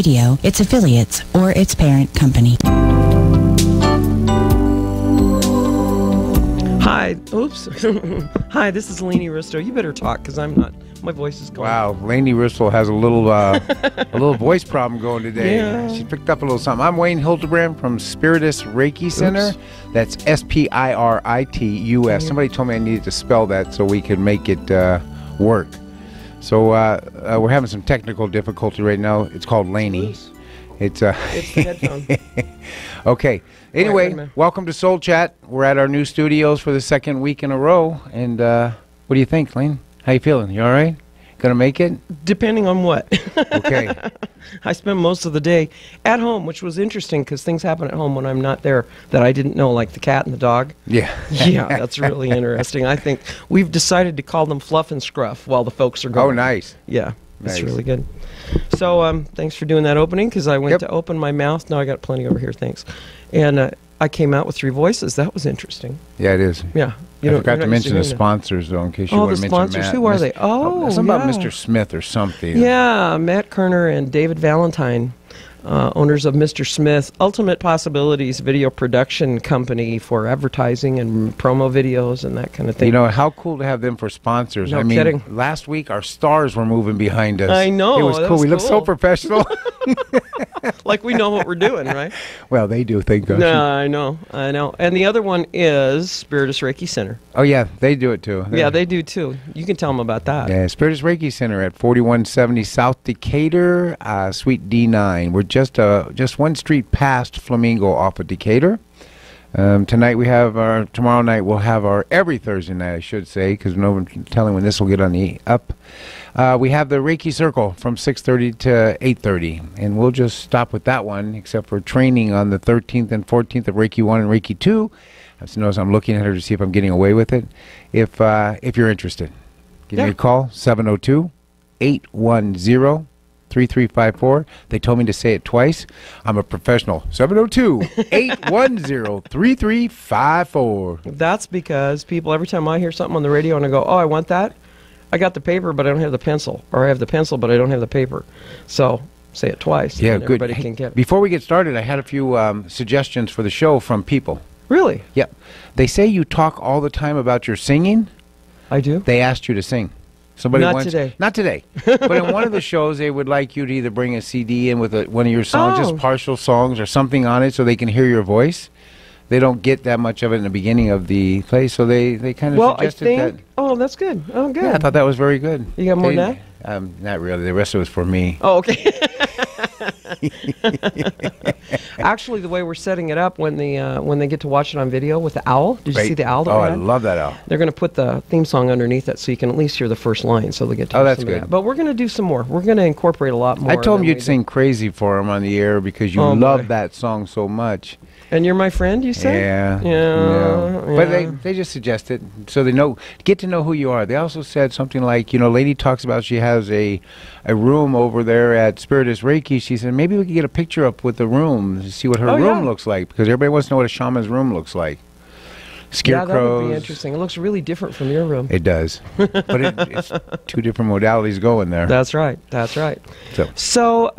Radio, its affiliates, or its parent company. Hi, oops. Hi, this is Lainey Risto. You better talk because I'm not. My voice is going. Wow, Lainey Risto has a little voice problem going today. Yeah. She picked up a little something. I'm Wayne Hildebrand from Spiritus Reiki Center. That's Spiritus. Somebody told me I needed to spell that so we could make it work. So we're having some technical difficulty right now. It's called Lainey. It's the headphone. Okay. Anyway, Right, welcome to Soul Chat. We're at our new studios for the second week in a row. And what do you think, Lane? How you feeling? You all right? Gonna make it? Depending on what. Okay. I spend most of the day at home, which was interesting because things happen at home when I'm not there that I didn't know, like the cat and the dog. Yeah. Yeah, that's really interesting. I think we've decided to call them Fluff and Scruff while the folks are going. Oh, nice. Yeah, that's Nice. really good. So thanks for doing that opening because I went Yep. to open my mouth. Now I got plenty over here, thanks. And I came out with 3 voices. That was interesting. Yeah, it is. Yeah. I forgot to mention the sponsor. sponsors, though, in case you Oh, want the to mention sponsors. Matt. Who are they? Oh, something about yeah. Mr. Smith or something. Yeah, Matt Kerner and David Valentine, owners of Mr. Smith, Ultimate Possibilities video production company for advertising and promo videos and that kind of thing. You know, how cool to have them for sponsors. No I mean, kidding. last week our stars were moving behind us. I know, It was that cool. was We looked so cool. professional. Like we know what we're doing, right? Well, they do, thank gosh. No, I know. And the other one is Spiritus Reiki Center. Oh, yeah, they do it too. Yeah, they do too. You can tell them about that. Yeah, Spiritus Reiki Center at 4170 South Decatur, Suite D9. We're just one street past Flamingo off of Decatur. Tomorrow night we'll have every Thursday night, I should say, because no one's telling when this will get on the up. We have the Reiki Circle from 6:30 to 8:30, and we'll just stop with that one, except for training on the 13th and 14th of Reiki 1 and Reiki 2. As notice, I'm looking at her to see if I'm getting away with it. If you're interested, give me a call, 702-810-3354. They told me to say it twice. I'm a professional. 702-810-3354. That's because people, every time I hear something on the radio and I go, oh, I want that, I got the paper, but I don't have the pencil. Or I have the pencil, but I don't have the paper. So say it twice. Yeah, and good. Everybody Hey, can get it. Before we get started, I had a few suggestions for the show from people. Really? Yep. They say you talk all the time about your singing. I do? They asked you to sing. Not today. Not today. But in one of the shows, they would like you to either bring a CD in with one of your songs, just Oh. partial songs or something on it so they can hear your voice. They don't get that much of it in the beginning of the play, so they kind of Well, I suggested think... that. Oh, that's good. Oh, good. Yeah, I thought that was very good. You got more They- than Not really. The rest of it was for me. Oh, okay. Actually, the way we're setting it up when they get to watch it on video with the owl. Did you see the owl? That Oh, we I had? love that owl. They're going to put the theme song underneath it so you can at least hear the first line, so they get to Oh, hear that's some of good. that. But we're going to do some more. We're going to incorporate a lot more. I told than them we you'd did. sing Crazy for them on the air because you Oh, love boy. that song so much. And you're my friend, you said? Yeah. Yeah. But yeah. they just suggested so they get to know who you are. They also said something like, Lady talks about she has a room over there at Spiritus Reiki. She said maybe we could get a picture up with the room to see what her Oh, room yeah. looks like, because everybody wants to know what a shaman's room looks like. Yeah, that would Scarecrows. be interesting. It looks really different from your room. It does. But it's two different modalities going there. That's right. That's right. So So,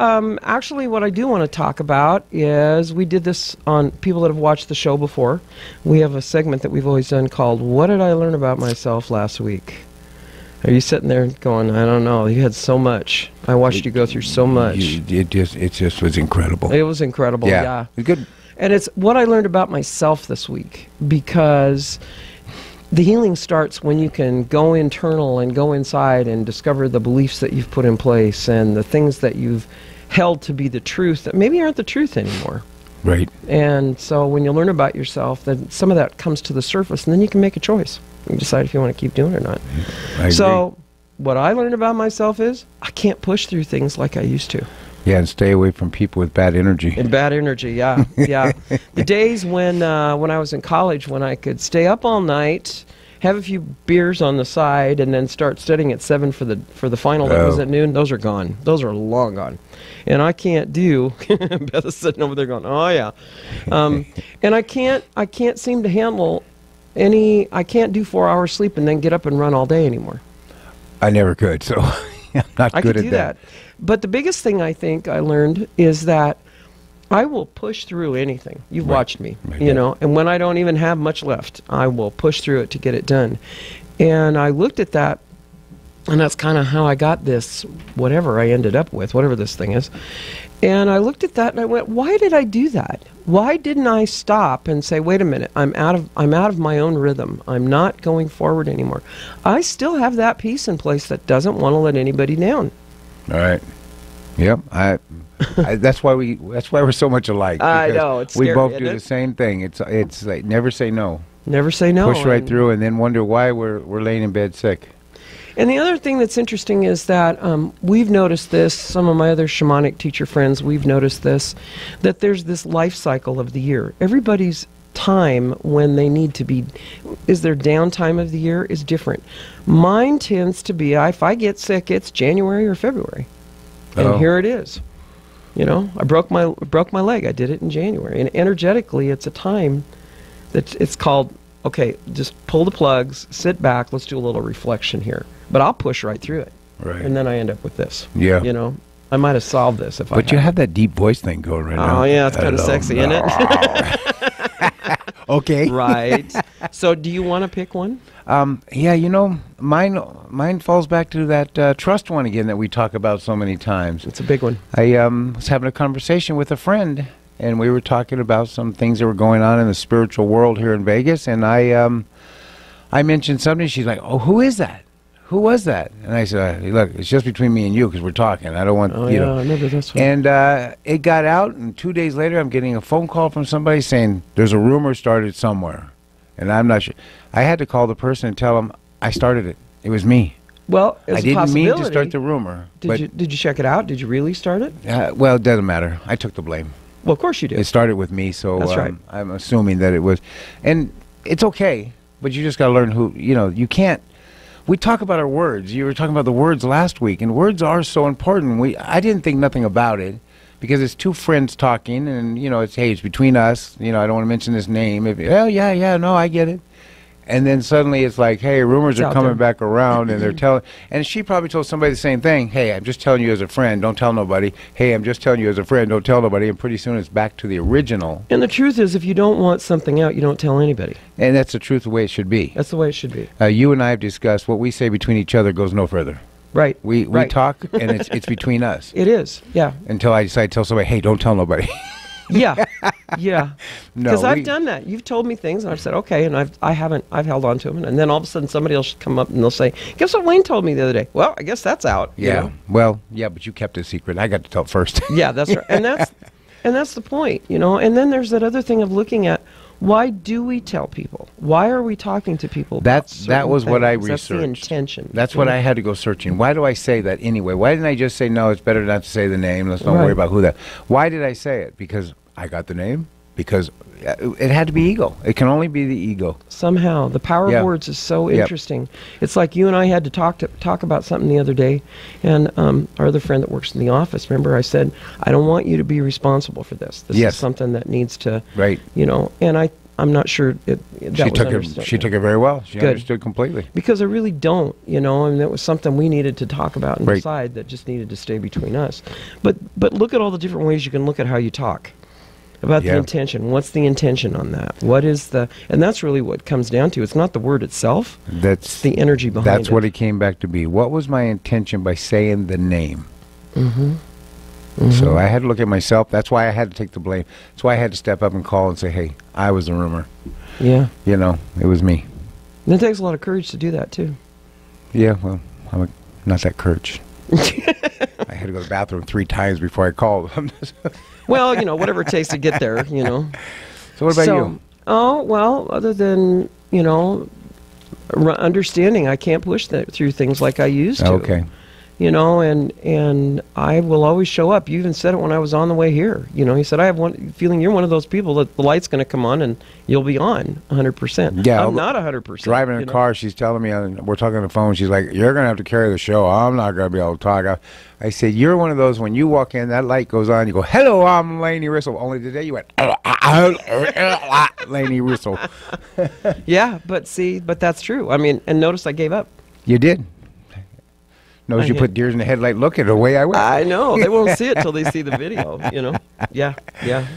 actually, what I do want to talk about is we did this on people that have watched the show before. We have a segment that we've always done called "What Did I Learn About Myself Last Week?" Are you sitting there going, "I don't know. You had so much. I watched you go through so much. it just was incredible. It was incredible." Yeah. It was good. And it's what I learned about myself this week, because the healing starts when you can go internal and go inside and discover the beliefs that you've put in place and the things that you've held to be the truth that maybe aren't the truth anymore. Right. And so when you learn about yourself, then some of that comes to the surface, and then you can make a choice. You can decide if you want to keep doing it or not. I So what I learned about myself is I can't push through things like I used to. Yeah, and stay away from people with bad energy. And bad energy, yeah, yeah. The days when I was in college, when I could stay up all night, have a few beers on the side, and then start studying at 7 for the final that was Oh. at noon. Those are gone. Those are long gone. And I can't do. Beth is sitting over there going, "Oh yeah," and I can't seem to handle any. I can't do 4 hours sleep and then get up and run all day anymore. I never could, so I'm not I good could at do that. But the biggest thing I think I learned is that I will push through anything. You've watched me, you know, and when I don't even have much left, I will push through it to get it done. And I looked at that, and that's kind of how I got this, whatever I ended up with, whatever this thing is. And I looked at that and I went, why did I do that? Why didn't I stop and say, wait a minute, I'm out of my own rhythm. I'm not going forward anymore. I still have that piece in place that doesn't want to let anybody down. All right. Yep. That's why we're so much alike. I know, it's scary, we both isn't do it? the same thing. It's like never say no. Never say no. Push right through, and then wonder why we're laying in bed sick. And the other thing that's interesting is that we've noticed this, some of my other shamanic teacher friends, we've noticed this, that there's this life cycle of the year. Everybody's time when they need to be, is their downtime of the year is different. Mine tends to be, if I get sick, it's January or February. And here it is. You know, I broke my leg. I did it in January. And energetically, it's a time that it's called, okay, just pull the plugs, sit back, let's do a little reflection here. But I'll push right through it. Right. And then I end up with this. Yeah. You know, I might have solved this if I But you have that deep voice thing going right now. Oh, yeah, it's kind of sexy, isn't it? Okay. Right. So do you want to pick one? Yeah, you know, mine falls back to that trust one again that we talk about so many times. It's a big one. I was having a conversation with a friend, and we were talking about some things that were going on in the spiritual world here in Vegas, and I mentioned something. She's like, "Oh, who is that? Who was that?" And I said, "Look, it's just between me and you because we're talking. I don't want you know." I remember this one. And it got out, and 2 days later, I'm getting a phone call from somebody saying there's a rumor started somewhere, and I'm not sure. I had to call the person and tell them I started it. It was me. Well, I didn't mean to start the rumor. Did you check it out? Did you really start it? Well, it doesn't matter. I took the blame. Well, of course you did. It started with me, so That's right. I'm assuming that it was. And it's okay, but you just got to learn who, you know, you can't. We talk about our words. You were talking about the words last week, and words are so important. I didn't think nothing about it because it's two friends talking, and, you know, it's, hey, it's between us. You know, I don't want to mention his name. Yeah, no, I get it. And then suddenly it's like, hey, rumors are coming back around, and they're telling. And she probably told somebody the same thing. Hey, I'm just telling you as a friend, don't tell nobody. Hey, I'm just telling you as a friend, don't tell nobody. And pretty soon it's back to the original. And the truth is, if you don't want something out, you don't tell anybody. And that's the truth, the way it should be. That's the way it should be. You and I have discussed what we say between each other goes no further. Right. We talk, and it's between us. It is, yeah. Until I decide to tell somebody, hey, don't tell nobody. Yeah, yeah. No, because I've done that. You've told me things, and I've said okay, and I've held on to them, and then all of a sudden somebody else come up and they'll say, "Guess what Wayne told me the other day?" Well, I guess that's out. Yeah. You know? Well, yeah, but you kept it secret. I got to tell it first. Yeah, that's right, and that's the point, you know. And then there's that other thing of looking at why do we tell people? Why are we talking to people? That was what I researched. That's the intention. That's what I had to go searching. Why do I say that anyway? Why didn't I just say no? It's better not to say the name. Let's not worry about who that. Why did I say it? Because I got the name. Because it had to be ego. It can only be the ego. Somehow, the power of words is so interesting. It's like you and I had to talk about something the other day, and our other friend that works in the office. Remember, I said, I don't want you to be responsible for this. This is something that needs to, you know. And I'm not sure she took it very well. She understood completely. Because I really don't, you know, and that was something we needed to talk about and decide that just needed to stay between us. But look at all the different ways you can look at how you talk. About the intention. What's the intention on that? What is and that's really what it comes down to. It's not the word itself. That's the energy behind it. That's what it came back to be. What was my intention by saying the name? Mm-hmm. Mm-hmm. So I had to look at myself. That's why I had to take the blame. That's why I had to step up and call and say, hey, I was the rumor. Yeah. You know, it was me. And it takes a lot of courage to do that, too. Yeah, well, I'm not that courage. I had to go to the bathroom 3 times before I called. Well, you know, whatever it takes to get there, you know. So what about you? Oh, well, other than, you know, understanding I can't push through things like I used to. Okay. You know, and I will always show up. You even said it when I was on the way here. You know, you said, I have one feeling you're one of those people that the light's going to come on and you'll be on 100%. Yeah. I'm not 100%. Driving in a car, she's telling me, we're talking on the phone, she's like, you're going to have to carry the show. I'm not going to be able to talk. I said, you're one of those, when you walk in, that light goes on, you go, hello, I'm Lainey Russell. Only today you went, Lainey Russell. Yeah, but that's true. I mean, and notice I gave up. You did. Knows you put deers in the headlight. Look at the way I went. I know. They won't see it till they see the video, you know. Yeah,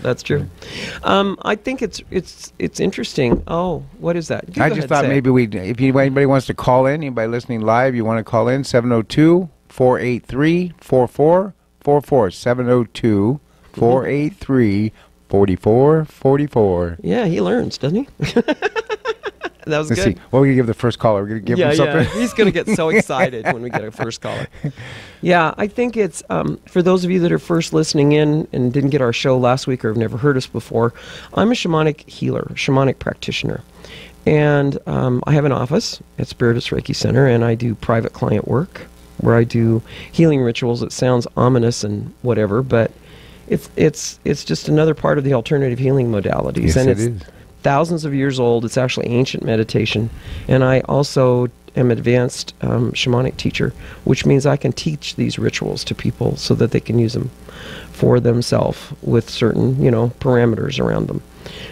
that's true. I think it's interesting. Oh, what is that? I just thought maybe if anybody wants to call in, anybody listening live, you want to call in, 702-483-4444, 702-483-4444. Yeah, he learns, doesn't he? That was Let's good. see. What are we going to give the first caller? We're going to give him something? Yeah, he's going to get so excited when we get a first caller. Yeah, I think it's, for those of you that are first listening in and didn't get our show last week or have never heard us before, I'm a shamanic healer, shamanic practitioner. And I have an office at Spiritus Reiki Center, and I do private client work where I do healing rituals. It sounds ominous and whatever, but it's just another part of the alternative healing modalities. Yes, and it it's is. thousands of years old. It's actually ancient meditation. And I also am advanced shamanic teacher, which means I can teach these rituals to people so that they can use them for themselves with certain, parameters around them.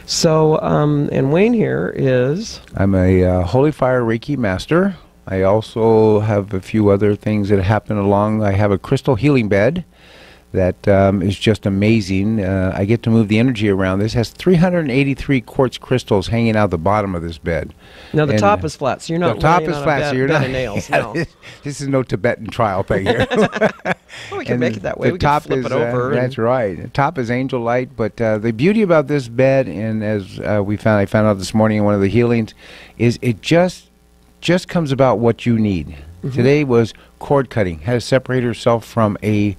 So, and Wayne here is... I'm a Holy Fire Reiki master. I also have a few other things that happen along. I have a crystal healing bed that is just amazing. I get to move the energy around. This has 383 quartz crystals hanging out the bottom of this bed. Now the top is flat, so you're not the top laying is on flat, a so you're bed not of nails. yeah, No. This is no Tibetan trial thing here. We can And make it that way. the We can top flip is, it over. that's right. The top is angel light, but the beauty about this bed, and as I found out this morning in one of the healings, is it just comes about what you need. Mm-hmm. Today was cord cutting. Had to separate herself from a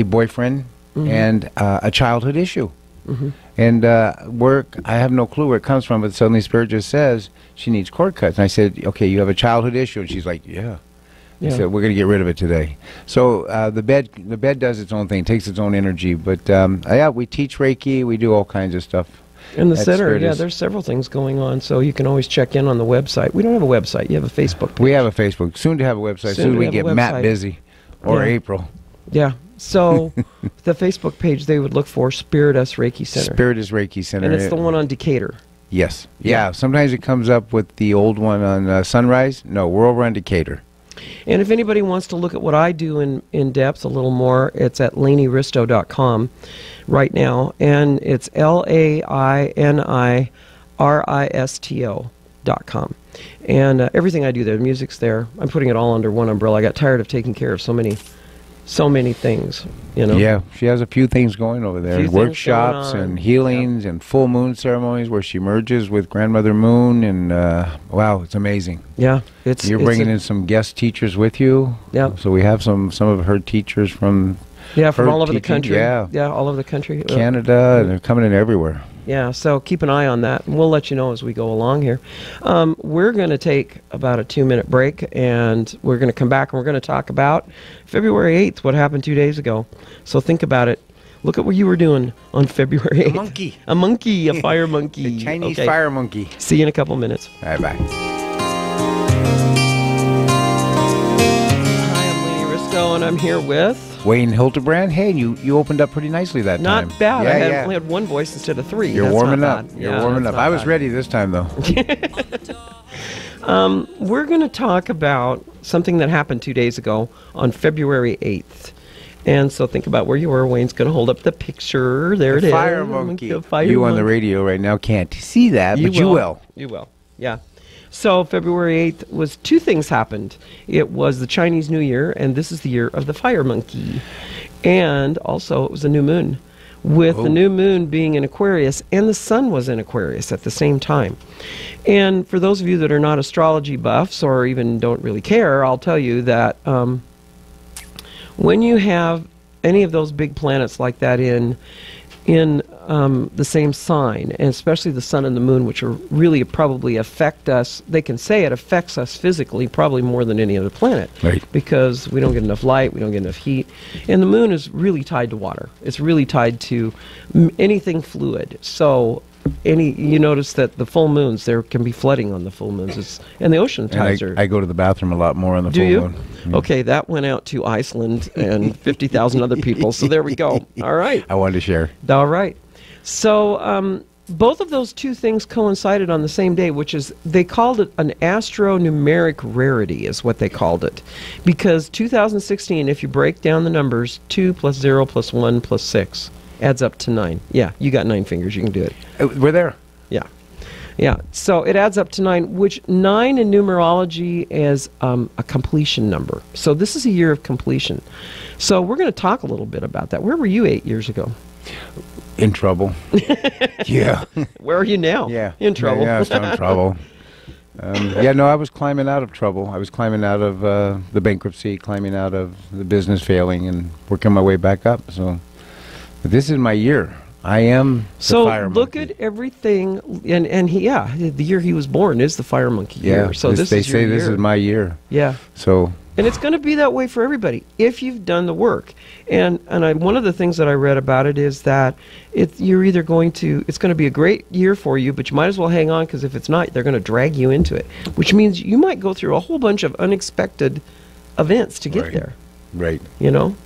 boyfriend. Mm-hmm. And a childhood issue. Mm-hmm. And work, I have no clue where it comes from, but suddenly Spirit just says she needs cord cuts. And I said, okay, you have a childhood issue. And she's like, yeah. I said, we're going to get rid of it today. So the bed does its own thing, takes its own energy. But yeah, we teach Reiki. We do all kinds of stuff. In the at center, Spiritus. there's several things going on, so you can always check in on the website. We don't have a website. You have a Facebook page. We have a Facebook. Soon to have a website. Soon as we get Matt busy. Or Yeah. April. Yeah. So the Facebook page, they would look for Spiritus Reiki Center. Spiritus Reiki Center. And it's the one on Decatur. Yes. Yeah. Sometimes it comes up with the old one on Sunrise. No, we're over on Decatur. And if anybody wants to look at what I do in depth a little more, it's at laineyristo.com right now. And it's LAINIRISTO.com. And everything I do there, the music's there. I'm putting it all under one umbrella. I got tired of taking care of so many things, Yeah, she has a few things going over there. Few things Workshops going on. and healings and full moon ceremonies where she merges with Grandmother Moon. And wow, it's amazing. Yeah. You're bringing in some guest teachers with you. Yeah. So we have some of her teachers from from her all over the teaching, country. yeah. Yeah, all over the country. Canada, and they're coming in everywhere. Yeah, so keep an eye on that, and we'll let you know as we go along here. We're going to take about a 2-minute break, and we're going to come back, and we're going to talk about February 8th, what happened 2 days ago. So think about it. Look at what you were doing on February 8th. A monkey. A monkey, a fire monkey. The Chinese Okay. fire monkey. See you in a couple minutes. All right, bye. Hi, I'm Lainey Risto, and I'm here with... Wayne Hildebrand. Hey, you opened up pretty nicely that time. Not bad. Yeah, I only had one voice instead of 3. You're That's warming not up. bad. You're Yeah, warming that's up. not I was bad. ready this time, though. We're going to talk about something that happened 2 days ago on February 8th. And so think about where you were. Wayne's going to hold up the picture. There it is. Fire monkey. The fire You on the monkey. radio right now can't see that, but you will. You will. Yeah. So February 8th was 2 things happened. It was the Chinese New Year, and this is the year of the fire monkey. And also it was a new moon, with the new moon being in Aquarius, and the sun was in Aquarius at the same time. And for those of you that are not astrology buffs or even don't really care, I'll tell you that when you have any of those big planets like that in the same sign, and especially the sun and the moon, which are really probably affect us, they can say it affects us physically probably more than any other planet. Right. Because we don't get enough light, we don't get enough heat. And the moon is really tied to water. It's really tied to anything fluid. So you notice that the full moons, there can be flooding on the full moons. And the ocean tides are... I go to the bathroom a lot more on the Do full you? moon. Okay, that went out to Iceland and 50,000 other people. So there we go. All right. I wanted to share. All right. So both of those two things coincided on the same day, which is, they called it an astronumeric rarity is what they called it. Because 2016, if you break down the numbers, 2 plus 0 plus 1 plus 6 adds up to 9. Yeah, you got 9 fingers, you can do it. We're there. Yeah. Yeah, so it adds up to 9, which 9 in numerology is a completion number. So this is a year of completion. So we're going to talk a little bit about that. Where were you 8 years ago? In trouble. Yeah. Where are you now? Yeah. In trouble. Yeah, I was in trouble. Yeah, no, I was climbing out of trouble. I was climbing out of the bankruptcy, climbing out of the business failing, and working my way back up. So, but this is my year. I am the fire monkey. Look at everything, and he, yeah, the year he was born is the fire monkey year. So they say this is my year. Yeah. So. And it's going to be that way for everybody if you've done the work. And one of the things that I read about it is that it's going to be a great year for you, but you might as well hang on, because if it's not, they're going to drag you into it, which means you might go through a whole bunch of unexpected events to get there. Right. You know?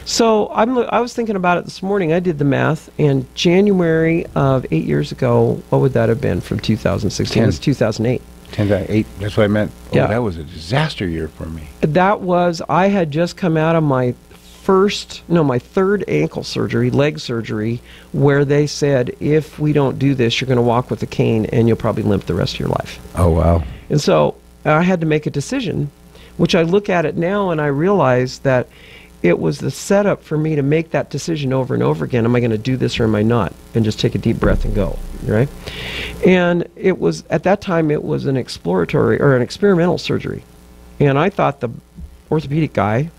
So I was thinking about it this morning. I did the math, and January of 8 years ago, what would that have been from 2016? It's 2008. 10 to 8, that's what I meant. Oh, yeah. That was a disaster year for me. I had just come out of my third ankle surgery, leg surgery, where they said, if we don't do this, you're going to walk with a cane and you'll probably limp the rest of your life. Oh, wow. And so I had to make a decision, which I look at it now and I realize that it was the setup for me to make that decision over and over again. Am I going to do this or am I not? And just take a deep breath and go, right? And it was, at that time, it was an exploratory or an experimental surgery. And I thought the orthopedic guy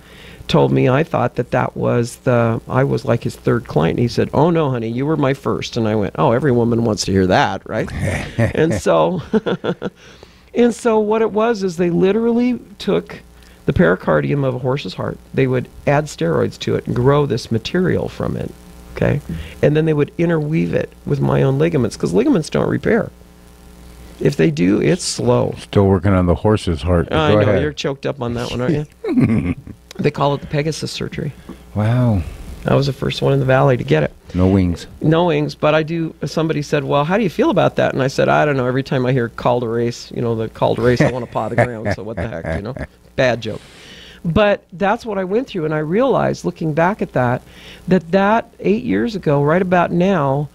told me, I thought that was I was like his third client. And he said, oh no, honey, you were my first. And I went, oh, every woman wants to hear that, right? And so, and so what it was is they literally took the pericardium of a horse's heart. They would add steroids to it and grow this material from it, okay? And then they would interweave it with my own ligaments, because ligaments don't repair. If they do, it's slow. Still working on the horse's heart. I know, ahead. you're choked up on that one, aren't you? They call it the Pegasus surgery. Wow. I was the first one in the valley to get it. No wings. No wings, but I do. Somebody said, well, how do you feel about that? And I said, I don't know. Every time I hear call to race, the call to race, I want to paw the ground. So what the heck, Bad joke. But that's what I went through, and I realized, looking back at that 8 years ago, right about now,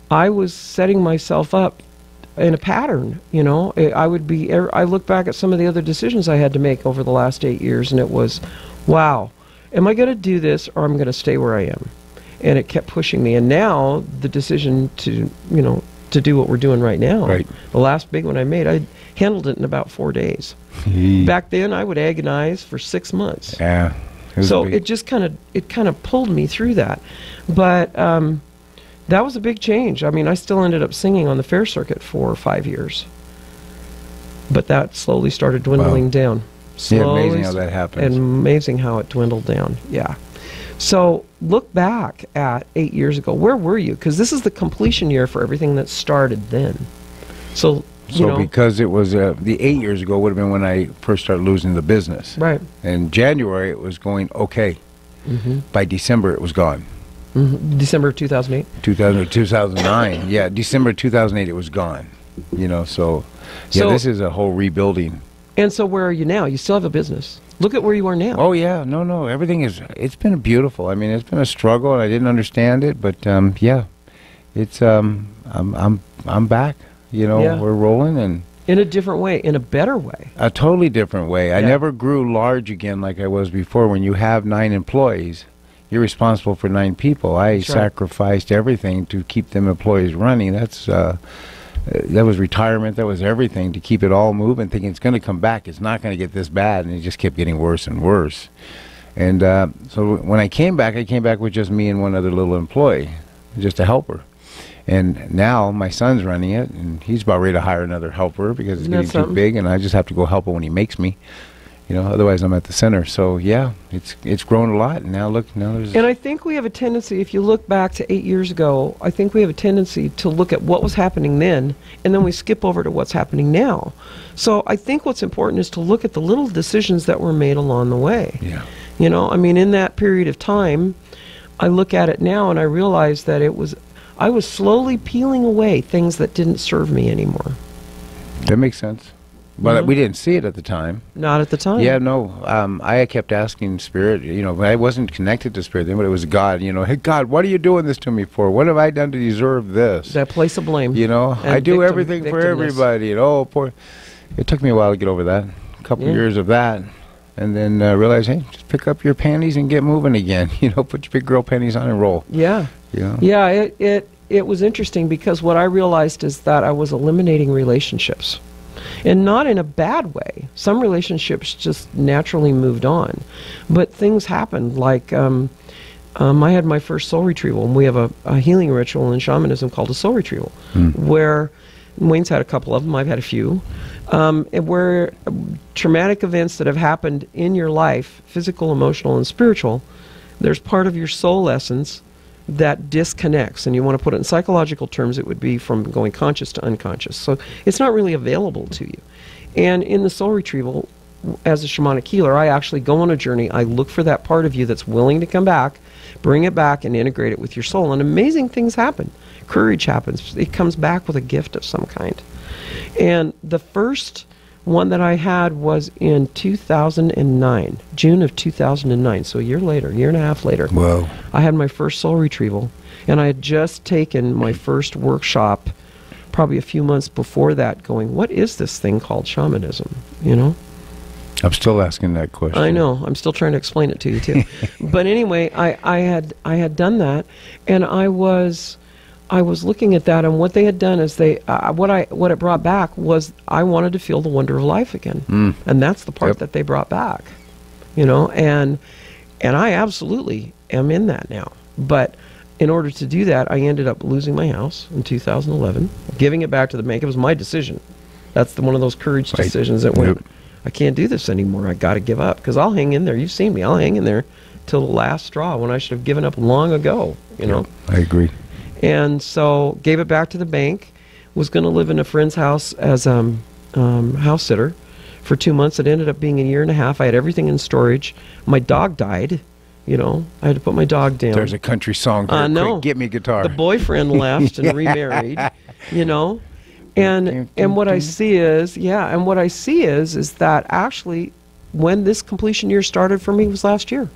I was setting myself up in a pattern. I look back at some of the other decisions I had to make over the last 8 years, and it was, wow, am I going to do this or am I going to stay where I am? And it kept pushing me. And now the decision to do what we're doing right now, right. The last big one I made, I handled it in about 4 days. Back then, I would agonize for 6 months. Yeah. So it just kind of pulled me through that. But that was a big change. I mean, I still ended up singing on the fair circuit for 5 years. But that slowly started dwindling down. Slowly, amazing how that happens. And amazing how it dwindled down. Yeah. So look back at 8 years ago. Where were you? Because this is the completion year for everything that started then. So because it was the 8 years ago would have been when I first started losing the business. Right. In January, it was going okay. Mm-hmm. By December, it was gone. Mm-hmm. December of 2008? 2009. Yeah, December 2008, it was gone. So this is a whole rebuilding. And so where are you now? You still have a business. Look at where you are now. Oh, yeah. No. Everything it's been beautiful. I mean, it's been a struggle, and I didn't understand it, but, yeah. It's, I'm back. We're rolling, and in a different way, in a better way. A totally different way. Yeah. I never grew large again like I was before. When you have 9 employees, you're responsible for 9 people. I sacrificed everything to keep them employees running. That was retirement. That was everything to keep it all moving, thinking it's going to come back. It's not going to get this bad, and it just kept getting worse and worse. And so when I came back with just me and one other little employee, just a helper. And now my son's running it, and he's about ready to hire another helper because it's getting too big, and I just have to go help him when he makes me. Otherwise I'm at the center. So yeah, it's grown a lot, and now there's. And I think we have a tendency, if you look back to 8 years ago, I think we have a tendency to look at what was happening then, and then we skip over to what's happening now. So I think what's important is to look at the little decisions that were made along the way. Yeah. I mean, in that period of time, I look at it now and I realize that I was slowly peeling away things that didn't serve me anymore. That makes sense. But we didn't see it at the time. Not at the time. Yeah, no. I kept asking Spirit, I wasn't connected to Spirit then, but it was God, hey, God, what are you doing this to me for? What have I done to deserve this? That place of blame. I do everything for everybody. And poor. It took me a while to get over that. A couple years of that. And then realize, hey, just pick up your panties and get moving again. Put your big girl panties on and roll. Yeah. Yeah, it was interesting because what I realized is that I was eliminating relationships. And not in a bad way. Some relationships just naturally moved on. But things happened, like I had my first soul retrieval, and we have a healing ritual in shamanism called a soul retrieval, where Wayne's had a couple of them, I've had a few, where traumatic events that have happened in your life, physical, emotional, and spiritual, there's part of your soul essence that disconnects, and you want to put it in psychological terms, it would be from going conscious to unconscious. So it's not really available to you. And in the soul retrieval, as a shamanic healer, I actually go on a journey. I look for that part of you that's willing to come back, bring it back, and integrate it with your soul. And amazing things happen. Courage happens. It comes back with a gift of some kind. And the first one that I had was in 2009, June of 2009, so a year and a half later. Whoa. I had my first soul retrieval, and I had just taken my first workshop probably a few months before that, going, what is this thing called shamanism, I'm still asking that question. I know. I'm still trying to explain it to you, too. But anyway, I had done that, and I was looking at that, and what they had done is what it brought back was I wanted to feel the wonder of life again, and that's the part that they brought back, and I absolutely am in that now. But in order to do that, I ended up losing my house in 2011, giving it back to the bank. It was my decision. That's one of those courage decisions that went, I can't do this anymore. I got to give up, because I'll hang in there. You've seen me. I'll hang in there till the last straw when I should have given up long ago. I agree. And so gave it back to the bank, was going to live in a friend's house as house sitter for 2 months. It ended up being a year and a half. I had everything in storage. My dog died. I had to put my dog down. There's a country song here. No. Quick, get me a guitar. The boyfriend left and remarried, And what I see is, is that actually when this completion year started for me was last year.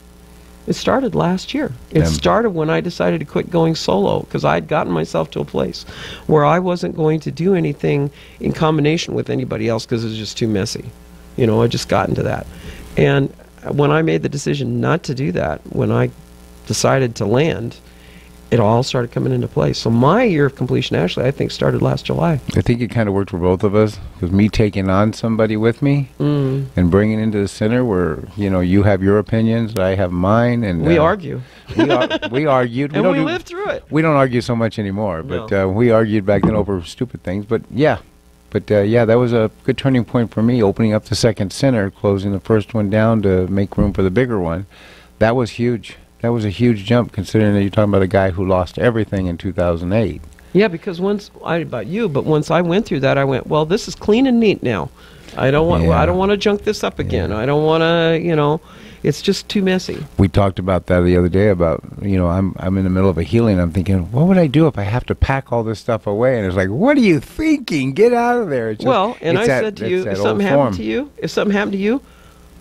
It started last year. It started when I decided to quit going solo, because I'd gotten myself to a place where I wasn't going to do anything in combination with anybody else because it was just too messy. I just got into that. And when I made the decision not to do that, when I decided to land, it all started coming into place. So my year of completion actually, I think, started last July. I think it kind of worked for both of us, because me taking on somebody with me and bringing into the center where, you have your opinions, I have mine. And we argue. We argued. And we lived through it. We don't argue so much anymore, but we argued back then over stupid things. But yeah, that was a good turning point for me, opening up the second center, closing the first one down to make room for the bigger one. That was huge. That was a huge jump, considering that you're talking about a guy who lost everything in 2008. Yeah, because once I went through that, I went, well, this is clean and neat now. I don't want to junk this up again. I don't want to, it's just too messy. We talked about that the other day about, I'm in the middle of a healing. I'm thinking, what would I do if I have to pack all this stuff away? And it's like, what are you thinking? Get out of there. I said to you, if something happened to you,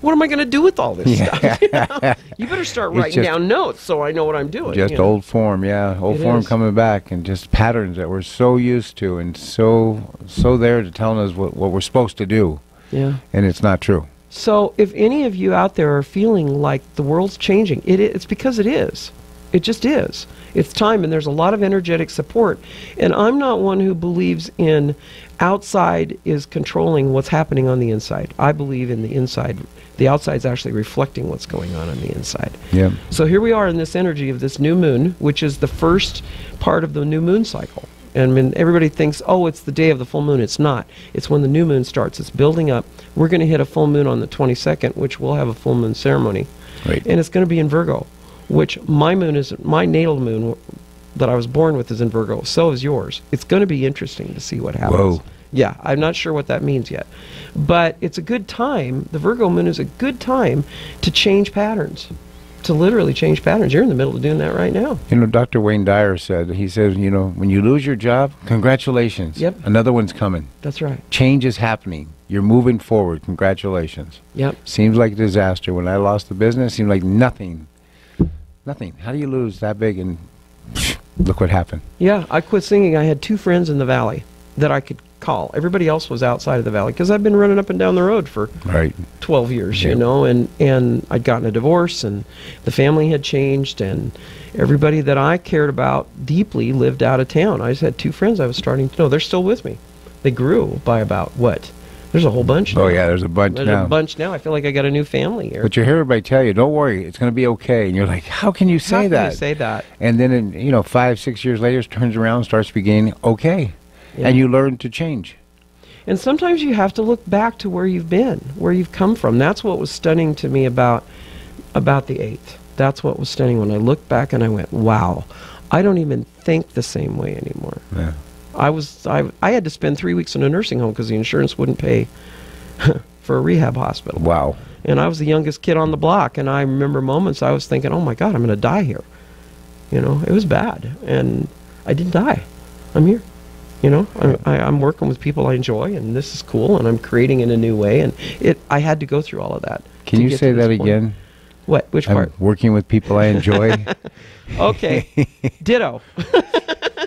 what am I going to do with all this stuff? You better start writing down notes so I know what I'm doing. Just old form, old form coming back, and just patterns that we're so used to and so there to telling us what we're supposed to do. Yeah. And it's not true. So if any of you out there are feeling like the world's changing, it's because it is. It just is. It's time, and there's a lot of energetic support. And I'm not one who believes in outside is controlling what's happening on the inside. I believe in the inside. The outside's actually reflecting what's going on the inside. Yeah. So here we are in this energy of this new moon, which is the first part of the new moon cycle. And when everybody thinks, oh, it's the day of the full moon, it's not. It's when the new moon starts. It's building up. We're going to hit a full moon on the 22nd, which we'll have a full moon ceremony. Right. And it's going to be in Virgo, which my natal moon that I was born with is in Virgo. So is yours. It's going to be interesting to see what happens. Whoa. Yeah, I'm not sure what that means yet. But it's a good time. The Virgo moon is a good time to change patterns. to literally change patterns. You're in the middle of doing that right now. You know, Dr. Wayne Dyer said, he says, you know, when you lose your job, congratulations. Yep. Another one's coming. That's right. Change is happening. You're moving forward. Congratulations. Yep. Seems like a disaster. When I lost the business, seemed like nothing. Nothing. How do you lose that big and look what happened? Yeah, I quit singing. I had 2 friends in the valley that I could call. Everybody else was outside of the valley because I've been running up and down the road for Right. 12 years, Yeah. you know, and I'd gotten a divorce and the family had changed and everybody that I cared about deeply lived out of town. I just had 2 friends I was starting to know. They're still with me. They grew by about what? There's a whole bunch now. Oh, yeah, there's a bunch There's now. a bunch now. I feel like I got a new family here. But you hear everybody tell you, don't worry, it's going to be okay. And you're like, how can you How say can that? you say that? And then, you know, 5, 6 years later, it turns around and starts beginning, okay. Yeah. And you learn to change. And sometimes you have to look back to where you've been, where you've come from. That's what was stunning to me about the 8th. That's what was stunning when I looked back and I went, wow, I don't even think the same way anymore. Yeah. I had to spend 3 weeks in a nursing home because the insurance wouldn't pay for a rehab hospital. Wow. And I was the youngest kid on the block, and I remember moments I was thinking, oh my God, I'm going to die here. You know, it was bad, and I didn't die. I'm here. You know, I'm working with people I enjoy, and this is cool, and I'm creating in a new way, and I had to go through all of that. Can to you get say to this that point. again? What? Which part? I'm working with people I enjoy. Okay. Ditto.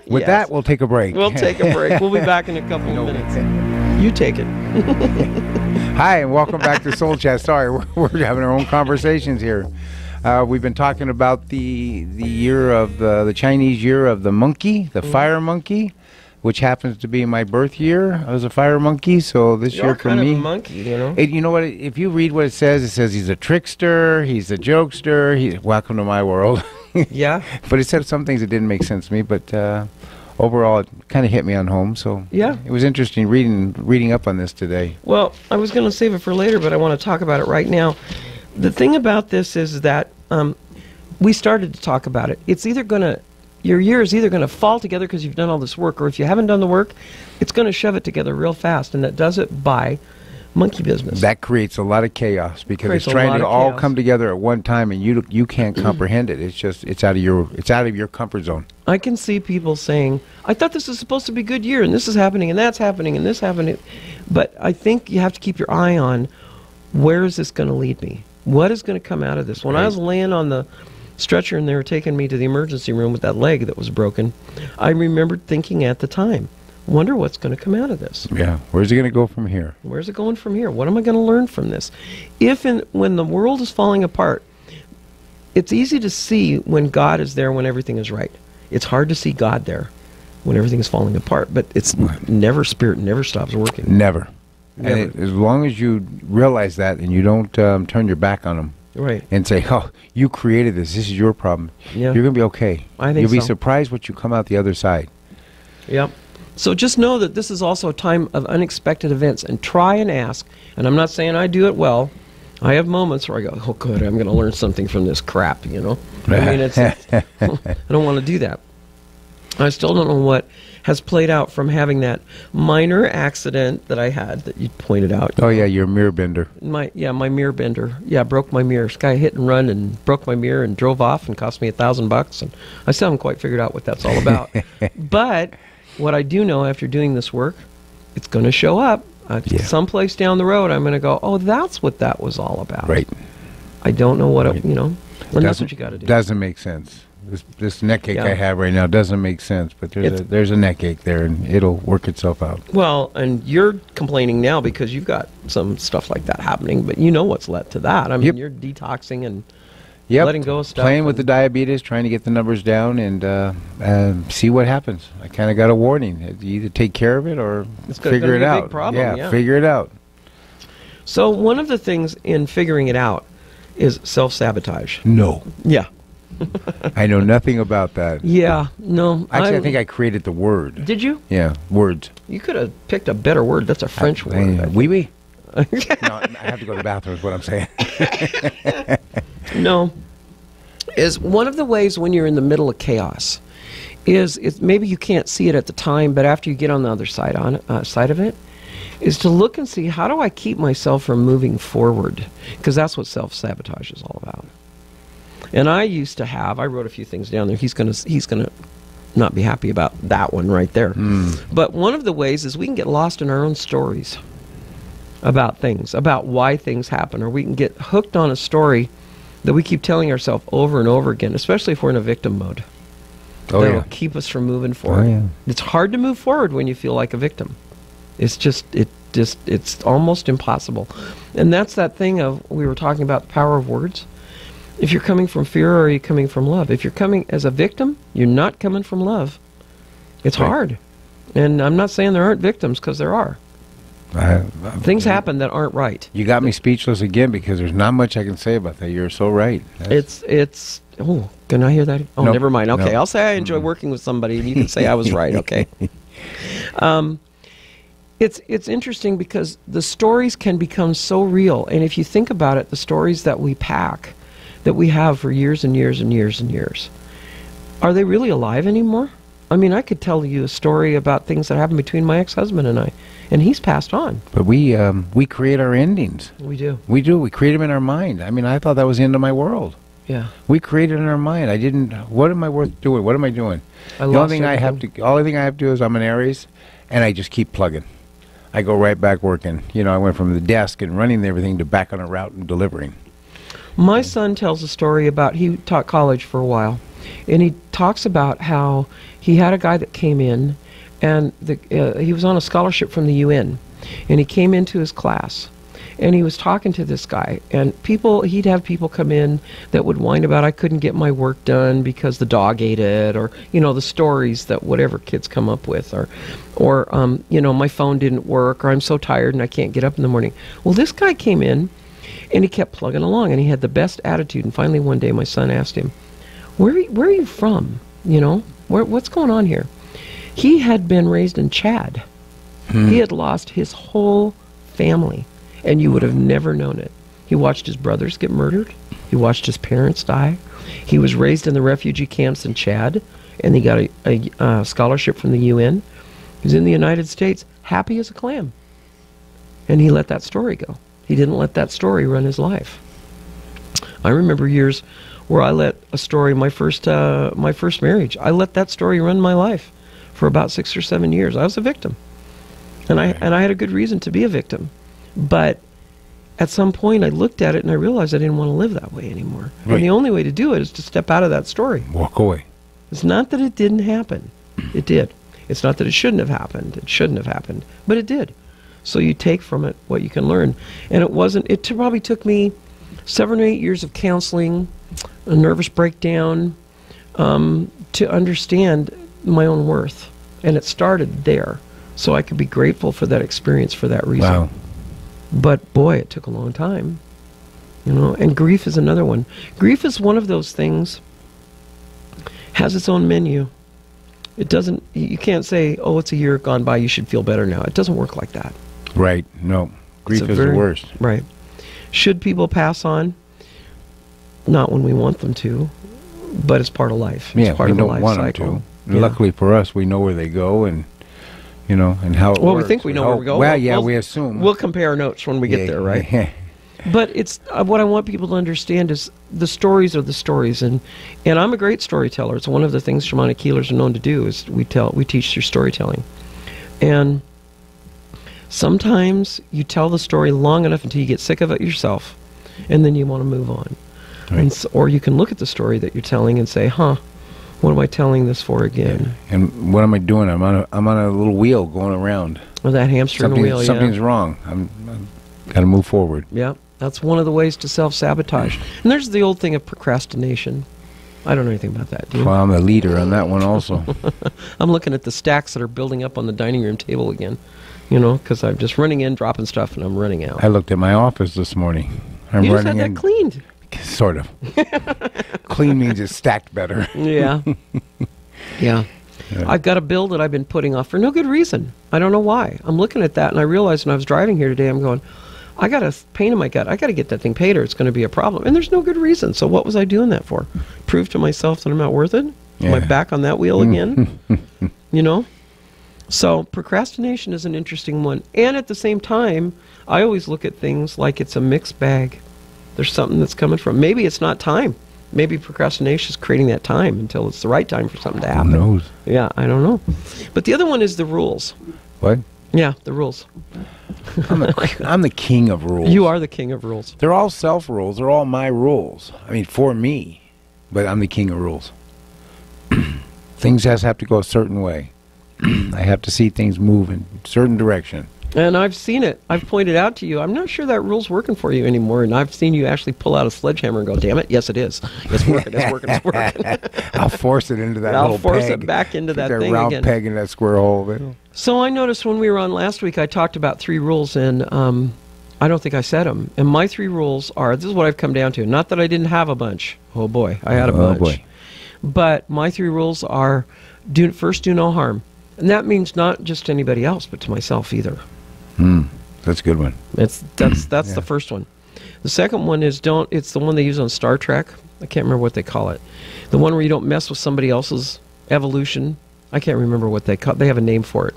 With Yes. that, we'll take a break. We'll take a break. We'll be back in a couple of minutes. You take it. Hi, and welcome back to Soul Chat. Sorry, we're having our own conversations here. We've been talking about the year of the Chinese year of the monkey, the fire monkey, which happens to be my birth year. I was a fire monkey, so this You're year for kind me. of a monkey, you know. You know what? If you read what it says he's a trickster, he's a jokester. He's welcome to my world. Yeah. But it said some things that didn't make sense to me. But overall, it kind of hit me on home. So Yeah. it was interesting reading up on this today. Well, I was going to save it for later, but I want to talk about it right now. The thing about this is that we started to talk about it. It's either going to, your year is either going to fall together because you've done all this work, or if you haven't done the work, it's going to shove it together real fast, and that does it by monkey business. That creates a lot of chaos because Creates it's a trying lot to of all chaos. come together at one time, and you can't comprehend it. It's just it's out of your comfort zone. I can see people saying, I thought this was supposed to be a good year, and this is happening, and that's happening, and this happening. But I think you have to keep your eye on, where is this going to lead me? What is going to come out of this? When I Right. was laying on the stretcher and they were taking me to the emergency room with that leg that was broken, I remembered thinking at the time, wonder what's going to come out of this. Yeah. Where's it going to go from here? Where's it going from here? What am I going to learn from this? When the world is falling apart, it's easy to see when God is there when everything is right. It's hard to see God there when everything is falling apart, but it's never, spirit never stops working. Never. Never. And as long as you realize that and you don't turn your back on them Right. and say, "Oh, you created this. This is your problem." Yeah. You're going to be okay. I think You'll be so. surprised what you come out the other side. Yep. So just know that this is also a time of unexpected events, and try and ask. And I'm not saying I do it well. I have moments where I go, oh, good, I'm going to learn something from this crap, you know? I mean, I don't want to do that. I still don't know what has played out from having that minor accident that I had that you pointed out. Oh yeah, you're a mirror bender. My mirror bender. Yeah, broke my mirror. This guy hit and run and broke my mirror and drove off and cost me $1,000. And I still haven't quite figured out what that's all about. But what I do know after doing this work, it's going to show up Yeah. someplace down the road. I'm going to go, oh, that's what that was all about. Right. I don't know what it, you know. And that's Doesn't- what you got to do. Doesn't make sense. This neck ache Yeah. I have right now doesn't make sense, but there's a neck ache there, and it'll work itself out. Well, and you're complaining now because you've got some stuff like that happening, but you know what's led to that. I mean, Yep. you're detoxing and Yep. letting go of stuff. Playing with the and- diabetes, trying to get the numbers down, and see what happens. I kind of got a warning. You either take care of it or It's gonna figure it be a out. big problem, yeah. Figure it out. So one of the things in figuring it out is self-sabotage. No. Yeah. I know nothing about that. Yeah. No. Actually, I think I created the word. Did you? Yeah, words. You could have picked a better word. That's a French word. I think. Oui, oui. No, I have to go to the bathroom is what I'm saying. No. Is one of the ways when you're in the middle of chaos is maybe you can't see it at the time, but after you get on the other side side of it, is to look and see, how do I keep myself from moving forward? Because that's what self-sabotage is all about. And I used to have, I wrote a few things down there. He's gonna not be happy about that one right there. But one of the ways is we can get lost in our own stories about things, about why things happen, or we can get hooked on a story that we keep telling ourselves over and over again, especially if we're in a victim mode. Oh, That'll yeah. keep us from moving forward. Oh, yeah. It's hard to move forward when you feel like a victim. It's almost impossible. And that's that thing of, we were talking about the power of words. If you're coming from fear, or are you coming from love? If you're coming as a victim, you're not coming from love. It's Right. hard. And I'm not saying there aren't victims, because there are. Things happen that aren't right. You got me speechless again, because there's not much I can say about that. You're so right. It's oh, can I hear that? Oh, Nope. never mind. Okay, Nope. I'll say I enjoy working with somebody, and you can say I was right. Okay. It's interesting because the stories can become so real, and if you think about it, the stories that we pack, that we have for years and years and years and years, are they really alive anymore? I mean, I could tell you a story about things that happened between my ex-husband and I, and he's passed on. But we create our endings. We do. We do. We create them in our mind. I mean, I thought that was the end of my world. Yeah. We create it in our mind. I didn't. What am I worth doing? What am I doing? I The lost only thing I have to do is I'm an Aries, and I just keep plugging. I go right back working. You know, I went from the desk and running everything to back on a route and delivering. My son tells a story about, he taught college for a while, and he talks about how he had a guy that came in, and he was on a scholarship from the UN, and he came into his class, and he was talking to this guy, and he'd have people come in that would whine about, I couldn't get my work done because the dog ate it, or, you know, the stories that whatever kids come up with, or you know, my phone didn't work, or I'm so tired and I can't get up in the morning. Well, this guy came in, and he kept plugging along, and he had the best attitude, and finally one day my son asked him, where are you from? You know, what's going on here? He had been raised in Chad. He had lost his whole family, and you would have never known it. He watched his brothers get murdered. He watched his parents die. He was raised in the refugee camps in Chad, and he got a scholarship from the UN. He was in the United States, happy as a clam. And he let that story go. He didn't let that story run his life. I remember years where I let a story, my first marriage, I let that story run my life for about 6 or 7 years. I was a victim. And I had a good reason to be a victim. But at some point I looked at it and I realized I didn't want to live that way anymore. Right. And the only way to do it is to step out of that story. Walk away. It's not that it didn't happen. It did. It's not that it shouldn't have happened. It shouldn't have happened. But it did. So you take from it what you can learn. And it probably took me 7 or 8 years of counseling, a nervous breakdown, to understand my own worth. And it started there. So I could be grateful for that experience for that reason. Wow. But boy, it took a long time. You know, and grief is another one. Grief is one of those things, has its own menu. It doesn't, you can't say, oh, it's a year gone by, you should feel better now. It doesn't work like that. Right. No. Grief is the worst. Right. Should people pass on? Not when we want them to, but it's part of life. It's Yeah, part we of the don't life want cycle. them to. Yeah. Luckily for us, we know where they go, and you know, and how it Well, works. we think we know where we go. Well, yeah, We'll- we assume. We'll compare notes when we get there, right? But it's what I want people to understand is the stories are the stories, and I'm a great storyteller. It's one of the things shamanic healers are known to do is we teach through storytelling, and sometimes you tell the story long enough until you get sick of it yourself, and then you want to move on, Right. and or you can look at the story that you're telling and say, "Huh, what am I telling this for again?" And what am I doing? I'm on a little wheel going around. Or that hamster in a wheel. Something's wrong. I'm got to move forward. Yeah, that's one of the ways to self-sabotage. And there's the old thing of procrastination. I don't know anything about that, do you? Well, I'm the leader on that one also. I'm looking at the stacks that are building up on the dining room table again, you know, because I'm just running in, dropping stuff, and I'm running out. I looked at my office this morning. I'm You just had running that cleaned. Sort of. Clean means it's stacked better. Yeah. Yeah. I've got a bill that I've been putting off for no good reason. I don't know why. I'm looking at that, and I realized when I was driving here today, I'm going, I got a pain in my gut. I got to get that thing paid or it's going to be a problem. And there's no good reason. So what was I doing that for? Prove to myself that I'm not worth it? Am I Yeah. back on that wheel again? You know? So procrastination is an interesting one. And at the same time, I always look at things like it's a mixed bag. There's something that's coming from. Maybe it's not time. Maybe procrastination is creating that time until it's the right time for something to happen. Who knows? Yeah, I don't know. But the other one is the rules. What? Yeah, the rules. I'm the king of rules. You are the king of rules. They're all self rules. They're all my rules. I mean, for me, but I'm the king of rules. Things just have to go a certain way. I have to see things move in a certain direction. And I've seen it. I've pointed out to you, I'm not sure that rule's working for you anymore. And I've seen you actually pull out a sledgehammer and go, damn it, yes it is. It's working, it's working, it's working. I'll force it into that little I'll force peg. it back into that That thing round again. peg in that square hole. So I noticed when we were on last week, I talked about 3 rules, and I don't think I said them. And my 3 rules are, this is what I've come down to. Not that I didn't have a bunch. Oh boy, I had a bunch. Oh boy. But my 3 rules are, first, do no harm. And that means not just to anybody else, but to myself either. That's a good one. That's the first one. The second one is it's the one they use on Star Trek. I can't remember what they call it. The one where you don't mess with somebody else's evolution. I can't remember what they call it. They have a name for it.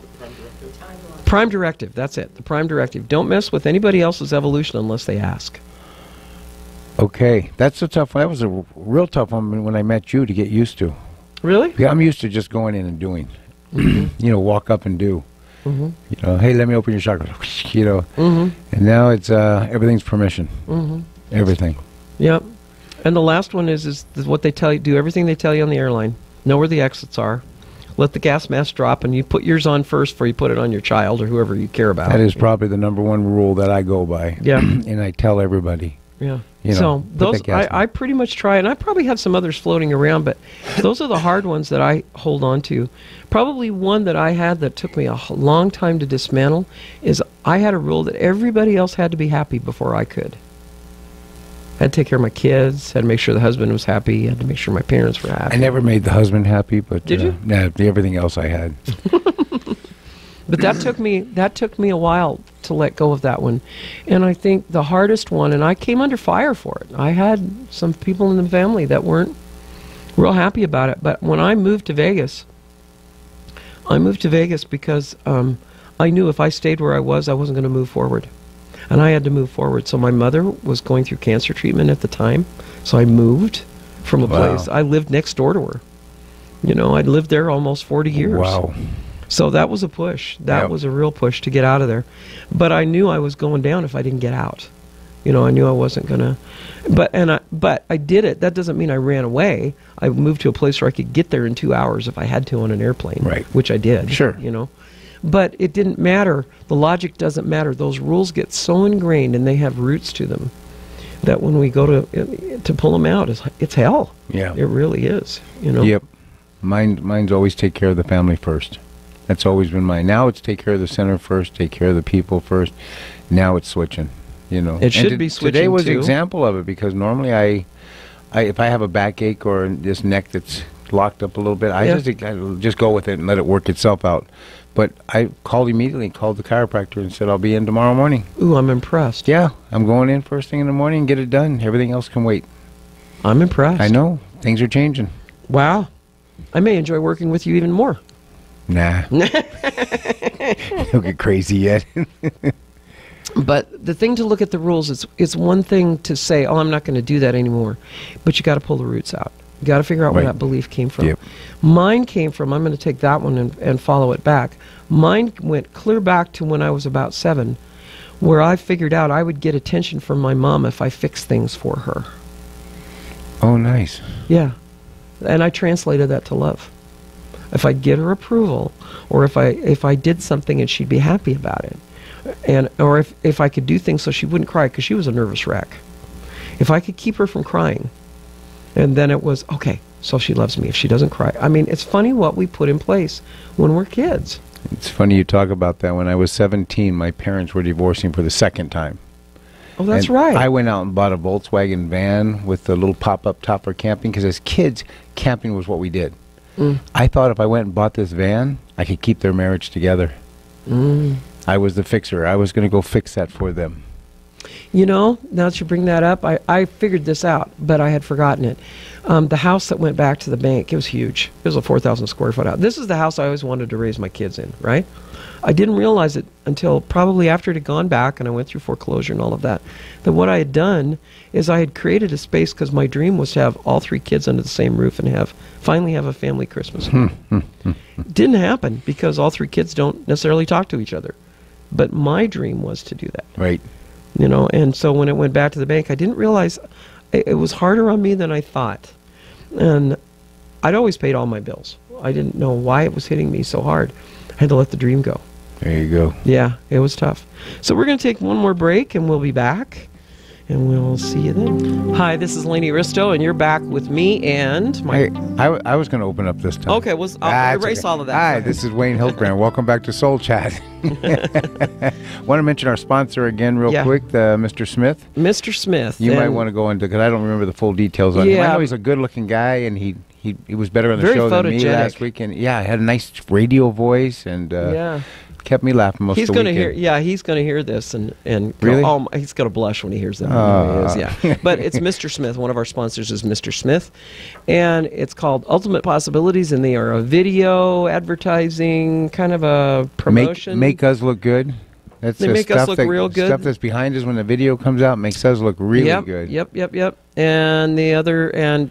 Prime Directive. That's it. The Prime Directive. Don't mess with anybody else's evolution unless they ask. Okay, that's a tough one. That was a real tough one when I met you to get used to. Really? Yeah, I'm used to just going in and doing. Walk up and do. Hey, let me open your chakra. And now it's everything's permission. Everything. Yep. And the last one is what they tell you. Do everything they tell you on the airline. Know where the exits are. Let the gas mask drop, and you put yours on first before you put it on your child or whoever you care about. That is probably the number one rule that I go by. Yeah. And I tell everybody. Yeah. So those I pretty much try, and I probably have some others floating around, but those are the hard ones that I hold on to. Probably one that I had that took me a long time to dismantle is I had a rule that everybody else had to be happy before I could. Had to take care of my kids, had to make sure the husband was happy, had to make sure my parents were happy. I never made the husband happy, but Did you? Nah, everything else I had. But that took me a while to let go of that one. And I think the hardest one, and I came under fire for it. I had some people in the family that weren't real happy about it. But when I moved to Vegas because I knew if I stayed where I wasn't going to move forward. And I had to move forward. So my mother was going through cancer treatment at the time. So I moved from a place. I lived next door to her. I'd lived there almost 40 years. Wow. So that was a push. That was a real push to get out of there. But I knew I was going down if I didn't get out. I knew I wasn't going to. But I did it. That doesn't mean I ran away. I moved to a place where I could get there in 2 hours if I had to on an airplane. Right. Which I did. Sure. But it didn't matter. The logic doesn't matter. Those rules get so ingrained and they have roots to them that when we go to pull them out, it's hell. Yeah. It really is. Yep. Mine's always take care of the family first. That's always been mine. Now it's take care of the center first, take care of the people first. Now it's switching. It should be switching. Today was an too. example of it because normally I if I have a backache or this neck that's locked up a little bit, I just go with it and let it work itself out. But I called the chiropractor and said I'll be in tomorrow morning. Ooh, I'm impressed. Yeah, I'm going in first thing in the morning and get it done. Everything else can wait. I'm impressed. I know. Things are changing. Wow. I may enjoy working with you even more. Nah. Don't get crazy yet. But the thing to look at the rules is it's one thing to say, oh, I'm not going to do that anymore. But you got to pull the roots out. You got to figure out where that belief came from. Yep. Mine came from, I'm going to take that one and follow it back. Mine went clear back to when I was about 7, where I figured out I would get attention from my mom if I fixed things for her. Oh, nice. Yeah. And I translated that to love. If I'd get her approval, or if I did something and she'd be happy about it, or if I could do things so she wouldn't cry, because she was a nervous wreck. If I could keep her from crying, and then it was, okay, so she loves me if she doesn't cry. I mean, it's funny what we put in place when we're kids. It's funny you talk about that. When I was 17, my parents were divorcing for the second time. Oh, that's And right. I went out and bought a Volkswagen van with a little pop-up top for camping, because as kids, camping was what we did. I thought if I went and bought this van, I could keep their marriage together. I was the fixer. I was going to go fix that for them. Now that you bring that up, I figured this out, but I had forgotten it. The house that went back to the bank, it was huge. It was a 4,000 square foot house. This is the house I always wanted to raise my kids in, right? I didn't realize it until probably after it had gone back and I went through foreclosure and all of that, that what I had done is I had created a space, because my dream was to have all 3 kids under the same roof and finally have a family Christmas. Didn't happen because all 3 kids don't necessarily talk to each other. But my dream was to do that. Right. You know, and so when it went back to the bank, I didn't realize it was harder on me than I thought. And I'd always paid all my bills. I didn't know why it was hitting me so hard. I had to let the dream go. There you go. Yeah, it was tough. So we're going to take one more break, and we'll be back. And we'll see you then. Hi, this is Lainey Risto, and you're back with me and my... I was going to open up this time. Okay, I'll erase all of that. Hi, this is Wayne Hiltbrand. Welcome back to Soul Chat. Want to mention our sponsor again real quick, Mr. Smith. Mr. Smith. You might want to go into, because I don't remember the full details on him. I know he's a good-looking guy, and he was better on the show than me last week. And yeah, had a nice radio voice, and kept me laughing most of the weekend. He's going to hear this and really? Go, oh, he's going to blush when he hears that. Yeah. But it's Mr. Smith. One of our sponsors is Mr. Smith, and it's called Ultimate Possibilities, and they are a video advertising kind of a promotion. Make us look good. They make us look real good. Stuff that's behind us when the video comes out makes us look really good. Yep. And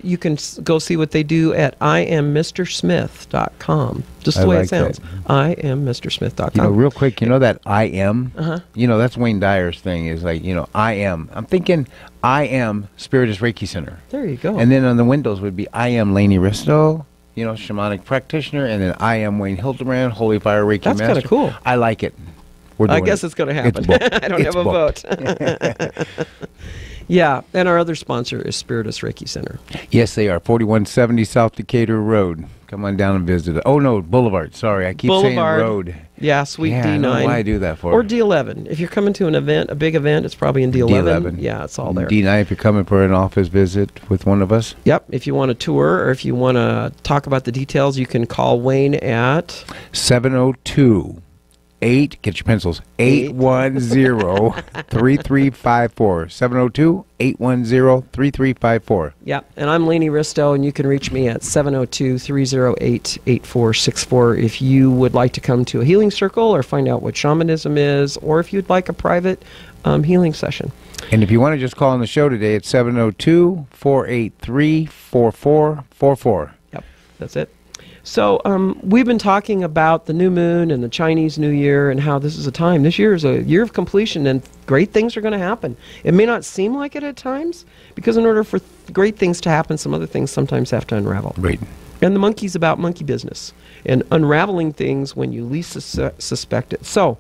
you can go see what they do at IamMrSmith.com. Just the way it sounds. IamMrSmith.com. You know, real quick, you know that I am? You know, that's Wayne Dyer's thing, is like, you know, I am. I'm thinking I am Spiritus Reiki Center. There you go. And then on the windows would be I am Lainey Risto, you know, shamanic practitioner, and then I am Wayne Hildebrand, Holy Fire Reiki Master. That's kind of cool. I like it. I guess it's going to happen. I don't have a vote. Yeah, and our other sponsor is Spiritus Reiki Center. Yes, they are. 4170 South Decatur Road. Come on down and visit it. Oh, no, Boulevard. Sorry, I keep saying Road. Yeah, Suite D9. I don't know why I do that for. Or D11. If you're coming to an event, a big event, it's probably in D11. Yeah, it's all there. D9 if you're coming for an office visit with one of us. Yep. If you want a tour or if you want to talk about the details, you can call Wayne at 702 get your pencils, 810-3354. 702-810-3354. Yeah, and I'm Lainey Risto, and you can reach me at 702-308-8464 if you would like to come to a healing circle or find out what shamanism is, or if you'd like a private healing session. And if you want to just call on the show today, it's 702-483-4444. Yep, that's it. So we've been talking about the new moon and the Chinese New Year and how this is a time. This year is a year of completion, and great things are going to happen. It may not seem like it at times, because in order for great things to happen, some other things sometimes have to unravel. Right. And the monkey's about monkey business and unraveling things when you least suspect it. So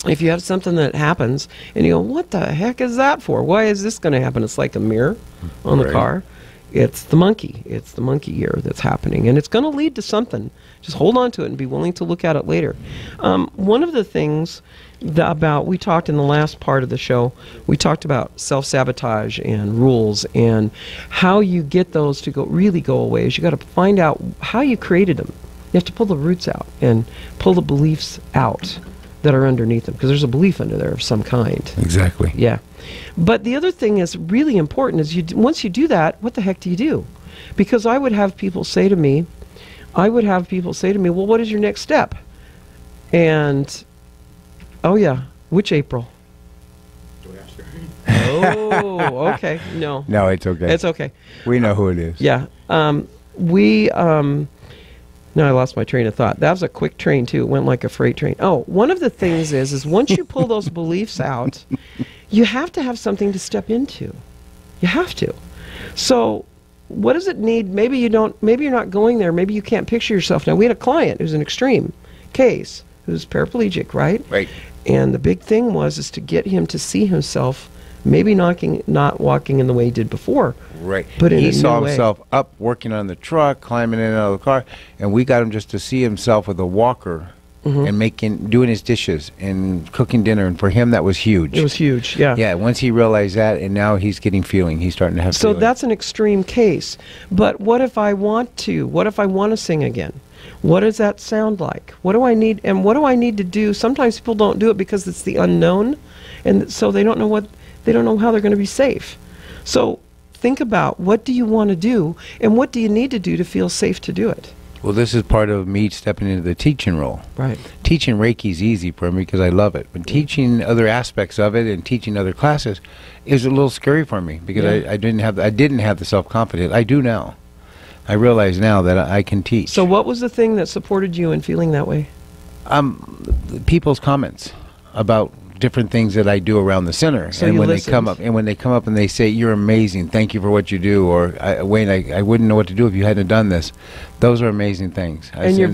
if you have something that happens and you go, what the heck is that for? Why is this going to happen? It's like a mirror on the car. It's the monkey. It's the monkey year that's happening. And it's going to lead to something. Just hold on to it and be willing to look at it later. One of the things we talked in the last part of the show, we talked about self-sabotage and rules and how you get those to really go away is you got to find out how you created them. You have to pull the roots out and pull the beliefs out that are underneath them, because there's a belief under there of some kind. Exactly. Yeah. But the other thing is really important is once you do that, what the heck do you do? Because I would have people say to me, well, what is your next step? And, oh yeah, which April? Oh, okay. No. No, it's okay. It's okay. We know who it is. Yeah. No, I lost my train of thought. That was a quick train, too. It went like a freight train. Oh, one of the things is once you pull those beliefs out, you have to have something to step into. You have to. So what does it need? Maybe you're not going there. Maybe you can't picture yourself. Now, we had a client who's an extreme case, who's paraplegic, right? Right. And the big thing is to get him to see himself maybe not walking in the way he did before. Right. But he saw himself up working on the truck, climbing in and out of the car, and we got him just to see himself with a walker and doing his dishes and cooking dinner, and for him that was huge. It was huge, yeah. Yeah, once he realized that, and now he's getting feeling. He's starting to have feeling. So that's an extreme case. But what if I want to sing again? What does that sound like? What do I need, and what do I need to do? Sometimes people don't do it because it's the unknown, and so they don't know how they're going to be safe. So think about, what do you want to do, and what do you need to do to feel safe to do it? Well, this is part of me stepping into the teaching role. Right. Teaching Reiki is easy for me because I love it. But teaching other aspects of it and teaching other classes is a little scary for me because I didn't have the self-confidence. I do now. I realize now that I can teach. So what was the thing that supported you in feeling that way? People's comments about different things that I do around the center, So and you when listened. they come up and they say, "You're amazing, thank you for what you do," or "Wayne, I wouldn't know what to do if you hadn't done this," those are amazing things. And you're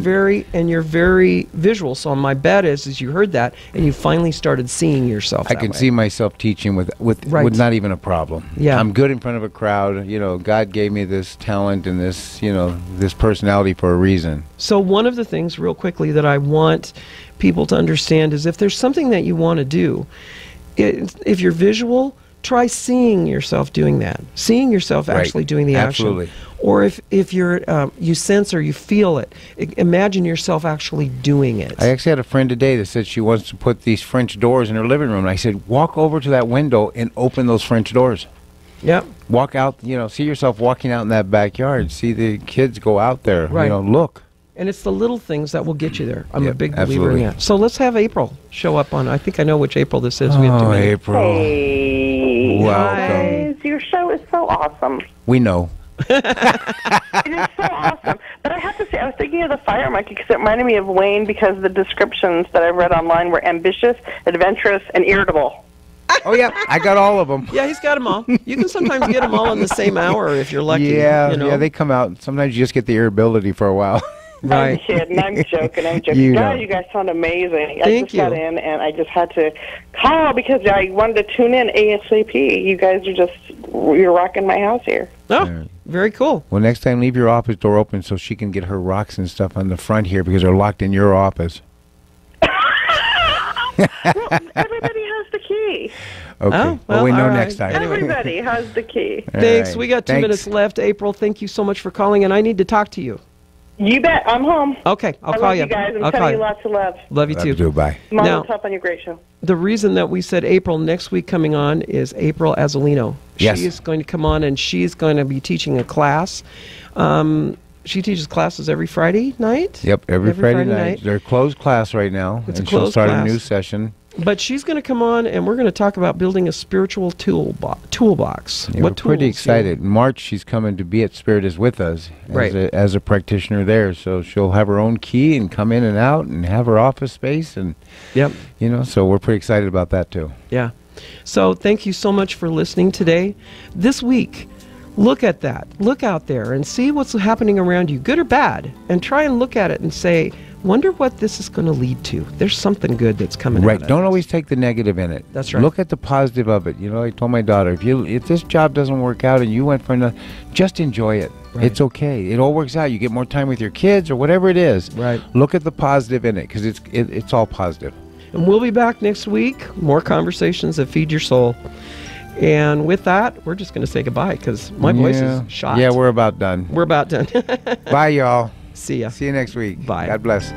very visual. So my bet is you heard that and you finally started seeing yourself. I can see myself teaching with Right. not even a problem. Yeah. I'm good in front of a crowd. You know, God gave me this talent and this, this personality for a reason. So one of the things, real quickly, that I want people to understand is if there's something that you want to do, if you're visual, try seeing yourself doing that. Seeing yourself Right. actually doing the Absolutely. action. Or if you're you sense or you feel it, imagine yourself actually doing it. I actually had a friend today that said she wants to put these French doors in her living room. And I said, walk over to that window and open those French doors. Yep. Walk out, see yourself walking out in that backyard. See the kids go out there. Right. Look. And it's the little things that will get you there. I'm a Yep, big believer absolutely. in that. So let's have April show up on. I think I know which April this is. We have 2 Oh, minutes. April. Hey, Welcome. guys, your show is so awesome. We know. It is so awesome. But I have to say, I was thinking of the fire monkey because it reminded me of Wayne because the descriptions that I read online were ambitious, adventurous, and irritable. Oh, yeah. I got all of them. Yeah, he's got them all. You can sometimes get them all in the same hour if you're lucky. Yeah, you know? yeah, they come out. Sometimes you just get the irritability for a while. I'm Right. kidding. I'm joking. I'm joking. You God, know. you guys sound amazing. I Thank just got you. in, and I just had to call because I wanted to tune in ASAP. You guys are you're rocking my house here. Oh, very cool. Well, next time, leave your office door open so she can get her rocks and stuff on the front here because they're locked in your office. Well, everybody has the key. Okay. Oh, well, we well, know all right. next time. Everybody has the key. All Thanks. right. We got 2 Thanks. minutes left. April, thank you so much for calling, and I need to talk to you. You bet. I'm home. Okay, I'll I call love you. you guys. I'm I'll call sending you you. lots of love. Love you Love too. you too. Bye. Mom Now- will top on your great show. The reason that we said April next week coming on is April Azzolino. Yes. She is going to come on and she's going to be teaching a class. She teaches classes every Friday night. Yep, every Friday night. They're closed class right now. It's a and she'll closed start class. a new session. But she's going to come on and we're going to talk about building a spiritual toolbox. Yeah, What we're pretty tools, excited. In March, she's coming to be at Spirit is with us Right. as a practitioner there. So she'll have her own key and come in and out and have her office space. And, Yep. so we're pretty excited about that too. Yeah. So thank you so much for listening today. This week, look at that. Look out there and see what's happening around you, good or bad, and try and look at it and say, wonder what this is going to lead to. There's something good that's coming Right. out of Don't this. always take the negative in it. That's right. Look at the positive of it. I told my daughter, if this job doesn't work out and you went for another, just enjoy it. Right. It's okay. It all works out. You get more time with your kids or whatever it is. Right. Look at the positive in it because it's all positive. And we'll be back next week. More conversations that feed your soul. And with that, we're just going to say goodbye because my voice is shot. Yeah, we're about done. We're about done. Bye, y'all. See ya. See you next week. Bye. God bless.